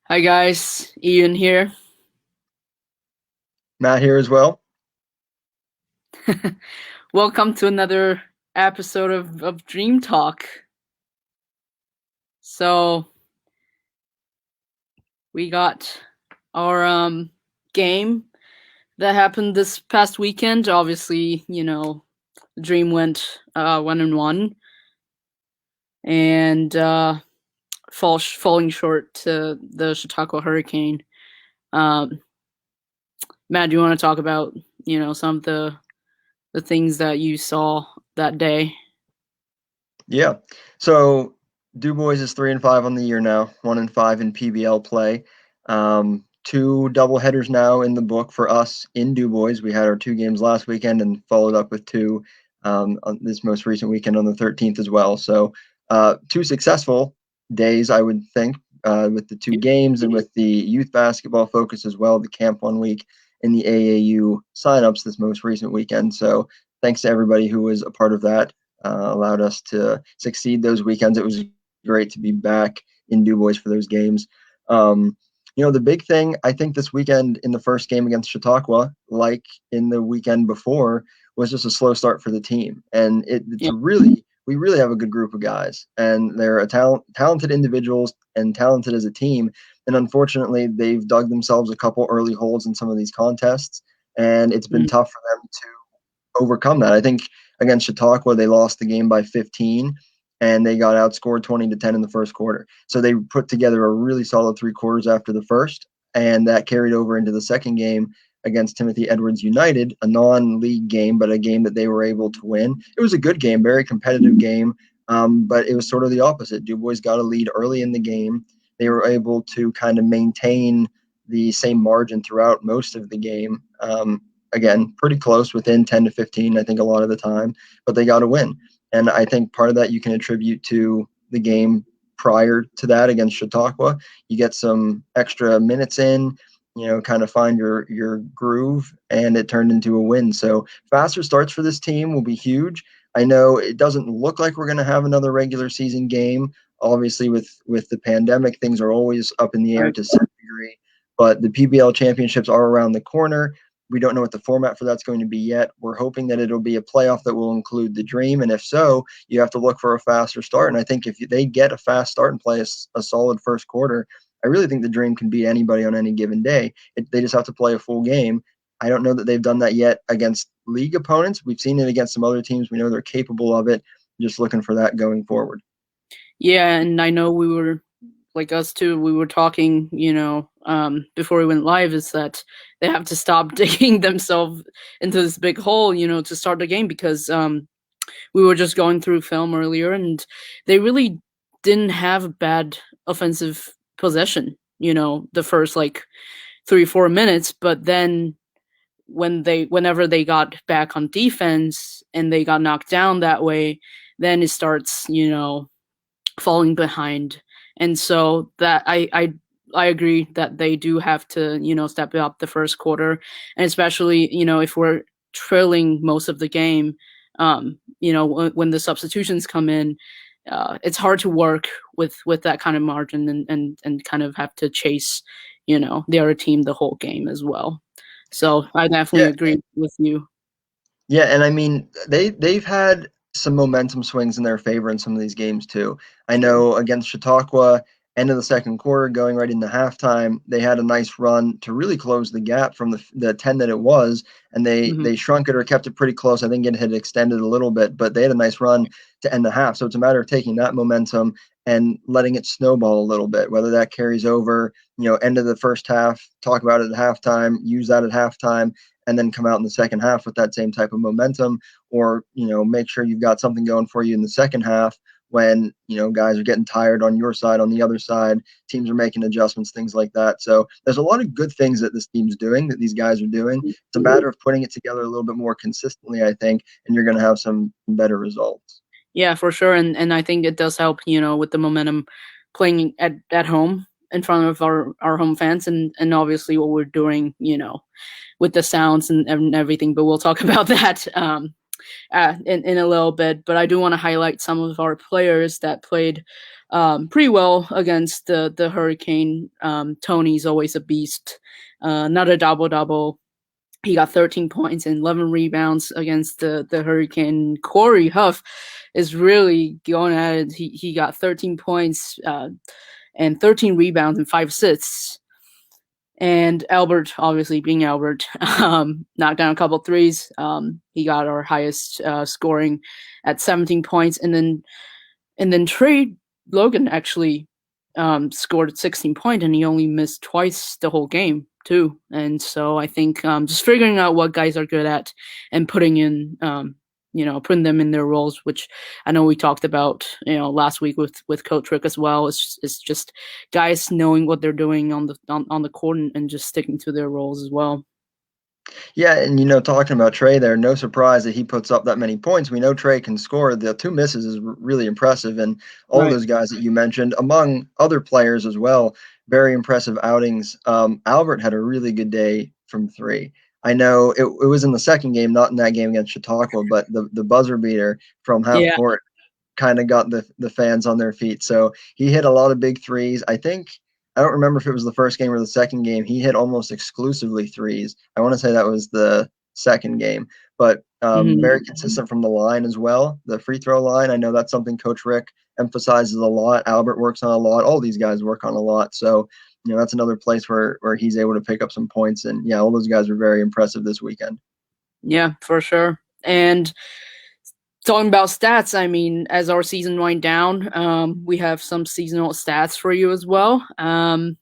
Hi guys, Ian here. Matt here as well. Welcome to another episode of Dream Talk. So we got our game that happened this past weekend. Obviously, Dream went 1-1 and falling short to the Chautauqua Hurricane. Um, Matt, do you want to talk about some of the things that you saw that day? Yeah. So Dubois is 3-5 on the year now, 1-5 in PBL play. Two double headers now in the book for us in Dubois. We had our two games last weekend and followed up with two on this most recent weekend on the 13th as well. So two successful days, I would think, with the two games and with the youth basketball focus as well, the camp 1 week in the AAU signups this most recent weekend. So thanks to everybody who was a part of that. Allowed us to succeed those weekends. It was great to be back in Dubois for those games. The big thing I think this weekend in the first game against Chautauqua, like in the weekend before, was just a slow start for the team. And it's Yeah. a really we really have a good group of guys, and they're talented individuals and talented as a team. And unfortunately, they've dug themselves a couple early holes in some of these contests, and it's been Mm. tough for them to overcome that. I think against Chautauqua, they lost the game by 15 and they got outscored 20-10 in the first quarter. So they put together a really solid 3 quarters after the first, and that carried over into the second game against Timothy Edwards United, a non-league game, but a game that they were able to win. It was a good game, very competitive game, but it was sort of the opposite. Dubois got a lead early in the game. They were able to kind of maintain the same margin throughout most of the game. Again, pretty close, within 10 to 15, I think, a lot of the time, but they got a win. And I think part of that you can attribute to the game prior to that against Chautauqua. You get some extra minutes in, kind of find your groove, and it turned into a win. So faster starts for this team will be huge. I know it doesn't look like we're going to have another regular season game. Obviously, with the pandemic, things are always up in the air Right. to some degree. But the PBL championships are around the corner. We don't know what the format for that's going to be yet. We're hoping that it'll be a playoff that will include the Dream, and if so, you have to look for a faster start. And I think if they get a fast start and play a solid first quarter, I really think the Dream can beat anybody on any given day. They just have to play a full game. I don't know that they've done that yet against league opponents. We've seen it against some other teams. We know they're capable of it. Just looking for that going forward. Yeah, and I know we were like us too. We were talking, before we went live, is that they have to stop digging themselves into this big hole, to start the game because we were just going through film earlier, and they really didn't have a bad offensive possession. The first like 3-4 minutes, but then whenever they got back on defense and they got knocked down that way, then it starts, falling behind. And so that I agree that they do have to, step up the first quarter, and especially, if we're trailing most of the game, when the substitutions come in, it's hard to work with that kind of margin, and kind of have to chase, the other team the whole game as well. So I definitely Yeah, agree with you. Yeah, and I mean they've had some momentum swings in their favor in some of these games too. I know against Chautauqua, end of the second quarter, going right into halftime, they had a nice run to really close the gap from the 10 that it was, and they Hmm. they shrunk it or kept it pretty close. I think it had extended a little bit, but they had a nice run to end the half. So it's a matter of taking that momentum and letting it snowball a little bit, whether that carries over, end of the first half, talk about it at halftime, use that at halftime, and then come out in the second half with that same type of momentum, or make sure you've got something going for you in the second half when guys are getting tired on your side, on the other side, teams are making adjustments, things like that. So there's a lot of good things that this team's doing, that these guys are doing. It's a matter of putting it together a little bit more consistently, I think, and you're going to have some better results. Yeah, for sure, and I think it does help, with the momentum, playing at home in front of our home fans, and obviously what we're doing, with the sounds and everything. But we'll talk about that. in a little bit, but I do want to highlight some of our players that played pretty well against the Hurricane. Tony's always a beast. Another double double. He got 13 points and 11 rebounds against the Hurricane. Corey Huff is really going at it. He got 13 points and 13 rebounds and 5 assists. And Albert, obviously being Albert, knocked down a couple threes. He got our highest scoring at 17 points, and then Trey Logan actually scored 16 points, and he only missed twice the whole game too. And so I think just figuring out what guys are good at and putting in putting them in their roles, which I know we talked about, last week with Coach Rick as well. It's just guys knowing what they're doing on the court and just sticking to their roles as well. Yeah, and talking about Trey there, no surprise that he puts up that many points. We know Trey can score. The 2 misses is really impressive, and all of Right. those guys that you mentioned, among other players as well, very impressive outings. Albert had a really good day from 3. I know it was in the second game, not in that game against Chautauqua, but the buzzer beater from half Yeah. court kind of got the fans on their feet. So he hit a lot of big threes. I don't remember if it was the first game or the second game. He hit almost exclusively threes. I want to say that was the second game, but very Mhm. consistent from the line as well. The free throw line, I know that's something Coach Rick emphasizes a lot. Albert works on a lot. All these guys work on a lot. So, that's another place where he's able to pick up some points. And yeah, all those guys were very impressive this weekend. Yeah, for sure. And talking about stats, I mean, as our season wind down, we have some seasonal stats for you as well. Our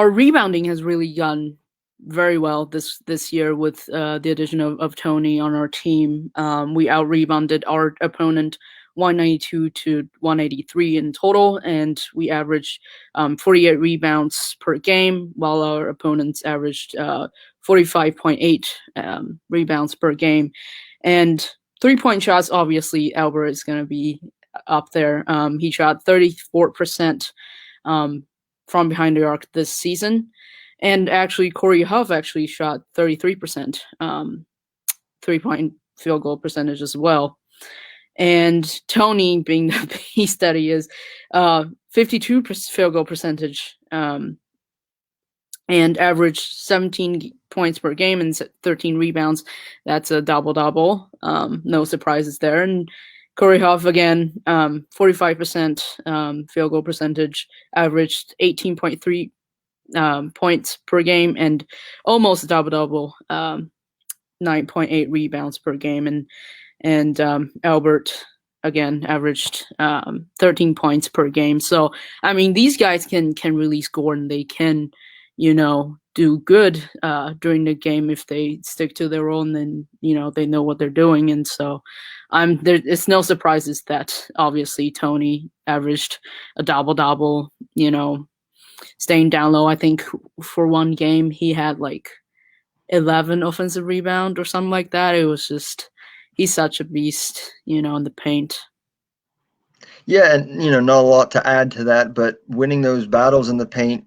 rebounding has really gone very well this year with the addition of Tony on our team. We out rebounded our opponent 192 to 183 in total, and we averaged 48 rebounds per game, while our opponents averaged 45.8 rebounds per game. And 3-point shots, obviously, Albert is going to be up there. He shot 34% from behind the arc this season. And actually, Corey Huff actually shot 33% 3-point field goal percentage as well. And Tony, being the beast that he is, 52 field goal percentage and averaged 17 points per game and 13 rebounds. That's a double-double. No surprises there. And Corey Huff, again, 45% field goal percentage, averaged 18.3 points per game and almost double-double, 9.8 rebounds per game. And Albert, again, averaged 13 points per game. So, I mean, these guys can really score, and they can, do good during the game if they stick to their role, and then, they know what they're doing. And so it's no surprises that obviously Tony averaged a double-double, staying down low. I think for one game he had like 11 offensive rebound or something like that. It was just, he's such a beast, in the paint. Yeah, and not a lot to add to that, but winning those battles in the paint,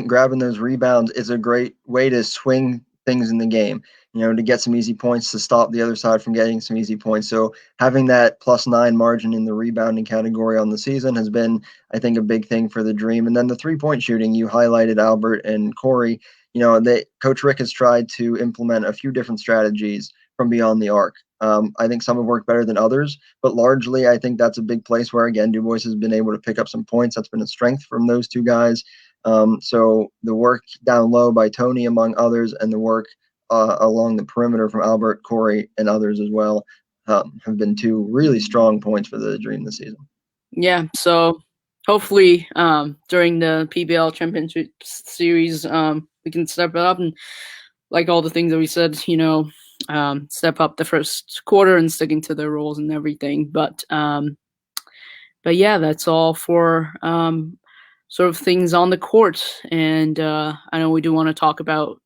grabbing those rebounds is a great way to swing things in the game. To get some easy points to stop the other side from getting some easy points. So having that +9 margin in the rebounding category on the season has been, I think, a big thing for the Dream. And then the 3-point shooting, you highlighted Albert and Corey. Coach Rick has tried to implement a few different strategies from beyond the arc. I think some have worked better than others, but largely I think that's a big place where, again, Du Bois has been able to pick up some points. That's been a strength from those two guys. So the work down low by Tony, among others, and the work along the perimeter from Albert, Corey, and others as well have been 2 really strong points for the Dream this season. Yeah, so hopefully during the PBL Championship Series, we can step it up and, like all the things that we said, step up the first quarter and sticking to their roles and everything. But yeah, that's all for sort of things on the court. And I know we do want to talk about,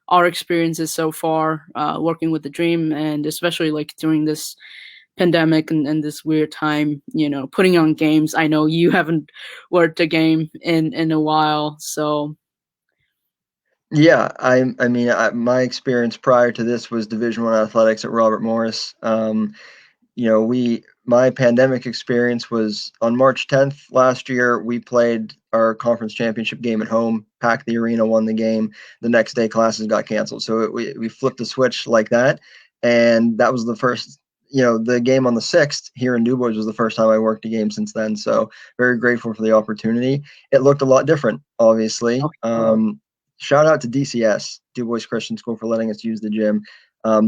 our experiences so far working with the Dream, and especially like during this pandemic and this weird time, putting on games. I know you haven't worked a game in a while, so Yeah, my experience prior to this was Division 1 athletics at Robert Morris. My pandemic experience was on March 10th last year. We played our conference championship game at home, packed the arena, won the game. The next day, classes got canceled. So we flipped the switch like that. And that was the first, the game on the 6th here in DuBois was the first time I worked a game since then. So very grateful for the opportunity. It looked a lot different, obviously. Shout out to DCS, DuBois Christian School, for letting us use the gym.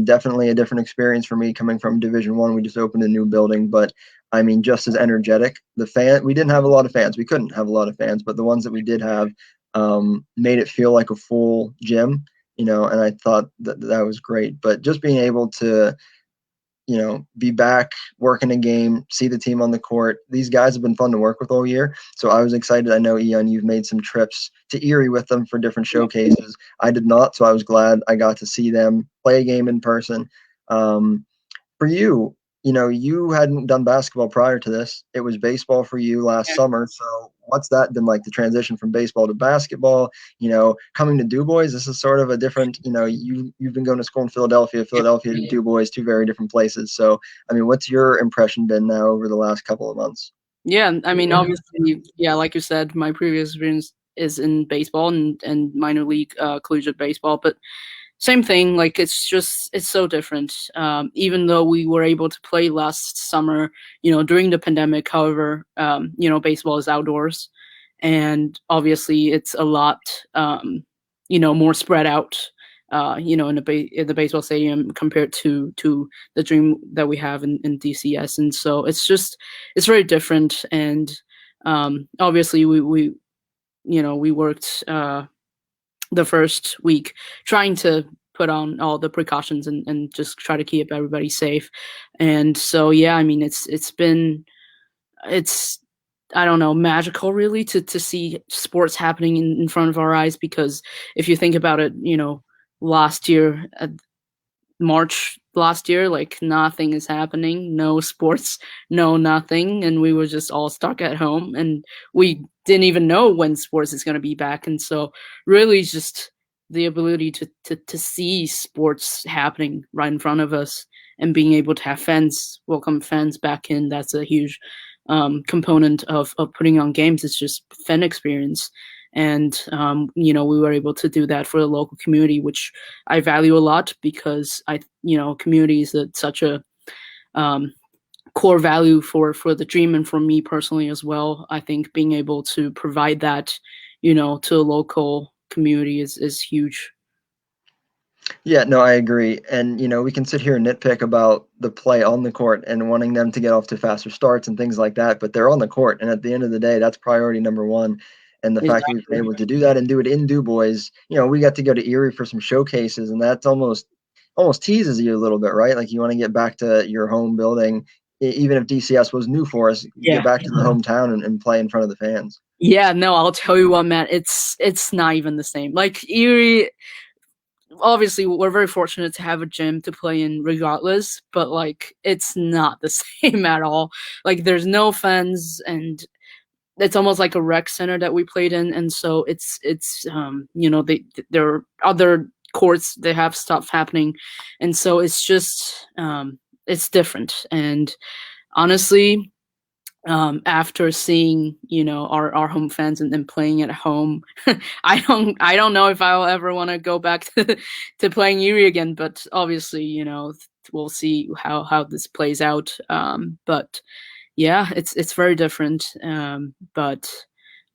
Definitely a different experience for me coming from Division 1. We just opened a new building, but I mean, just as energetic. We didn't have a lot of fans. We couldn't have a lot of fans, but the ones that we did have made it feel like a full gym, and I thought that was great. But just being able to be back working a game, see the team on the court. These guys have been fun to work with all year. So I was excited. I know, Ian, you've made some trips to Erie with them for different showcases. I did not, so I was glad I got to see them play a game in person. For you, you hadn't done basketball prior to this. It was baseball for you last summer. So what's that been like, the transition from baseball to basketball? Coming to DuBois, this is sort of a different, you've been going to school in Philadelphia to DuBois, two very different places. So, I mean, what's your impression been now over the last couple of months? Yeah, I mean, obviously, yeah, like you said, my previous experience is in baseball and minor league collegiate baseball, but same thing. Like it's so different. Even though we were able to play last summer, during the pandemic. However, baseball is outdoors, and obviously it's a lot, more spread out. In the baseball stadium compared to the dream that we have in DCS, and so it's very different. And obviously we worked the first week trying to put on all the precautions and just try to keep everybody safe. And so yeah, I mean it's I don't know, magical really to see sports happening in front of our eyes, because if you think about it, last year, March last year, like nothing is happening, no sports, no nothing, and we were just all stuck at home, and we didn't even know when sports is going to be back. And so, really, just the ability to see sports happening right in front of us and being able to have fans, welcome fans back in, that's a huge component of putting on games. It's just fan experience. And we were able to do that for the local community, which I value a lot, because community is such a core value for the dream, and for me personally as well. I think being able to provide that, to a local community is huge. Yeah, no, I agree. And, we can sit here and nitpick about the play on the court and wanting them to get off to faster starts and things like that, but they're on the court. And at the end of the day, that's priority number one. And the fact that we've been able to do that and do it in DuBois, we got to go to Erie for some showcases, and that's almost teases you a little bit, right? Like you want to get back to your home building, even if DCS was new for us, get back to the hometown and play in front of the fans. Yeah, no, I'll tell you what, Matt, it's not even the same. Like Erie, obviously we're very fortunate to have a gym to play in regardless, but like it's not the same at all. Like there's no fans, and it's almost like a rec center that we played in. And so there are other courts, they have stuff happening, and so it's just it's different. And honestly, after seeing our home fans and then playing at home, I don't know if I'll ever want to go back to playing Erie again, but obviously we'll see how this plays out. But yeah, it's very different. But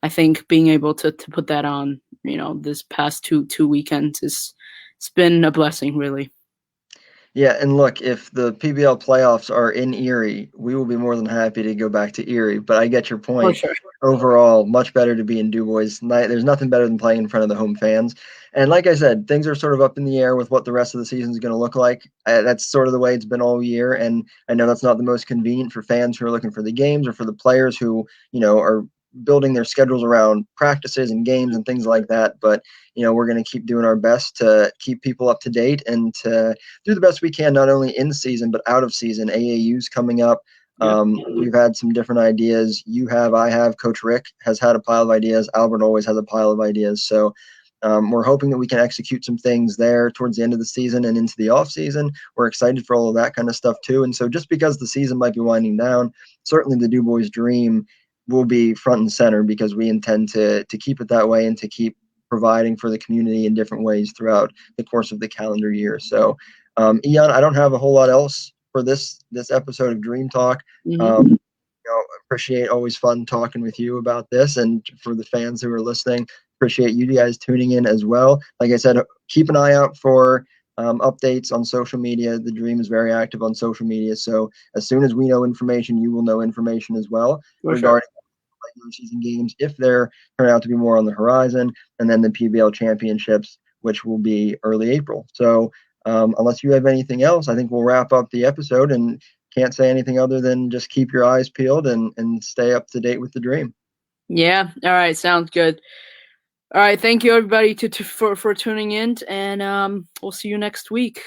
I think being able to put that on, this past two weekends it's been a blessing, really. Yeah, and look, if the PBL playoffs are in Erie, we will be more than happy to go back to Erie. But I get your For point. sure. Overall, much better to be in DuBois. There's nothing better than playing in front of the home fans. And like I said, things are sort of up in the air with what the rest of the season is going to look like. That's sort of the way it's been all year. And I know that's not the most convenient for fans who are looking for the games, or for the players who, are building their schedules around practices and games and things like that. But, we're going to keep doing our best to keep people up to date and to do the best we can, not only in season, but out of season. AAU's coming up. Yeah. We've had some different ideas. I have, Coach Rick has had a pile of ideas. Albert always has a pile of ideas. So We're hoping that we can execute some things there towards the end of the season and into the off season. We're excited for all of that kind of stuff too. And so just because the season might be winding down, certainly the Du Bois dream will be front and center, because we intend to keep it that way and to keep providing for the community in different ways throughout the course of the calendar year. So, Ian, I don't have a whole lot else for this episode of Dream Talk. Mm-hmm. Appreciate, always fun talking with you about this, and for the fans who are listening, appreciate you guys tuning in as well. Like I said, keep an eye out for updates on social media. The Dream is very active on social media, so as soon as we know information, you will know information as well For sure. regarding regular season games, if there turn out to be more on the horizon, and then the PBL championships, which will be early April. So unless you have anything else, I think we'll wrap up the episode, and can't say anything other than just keep your eyes peeled and stay up to date with the Dream. Yeah. All right. Sounds good. All right. Thank you, everybody, for tuning in, and we'll see you next week.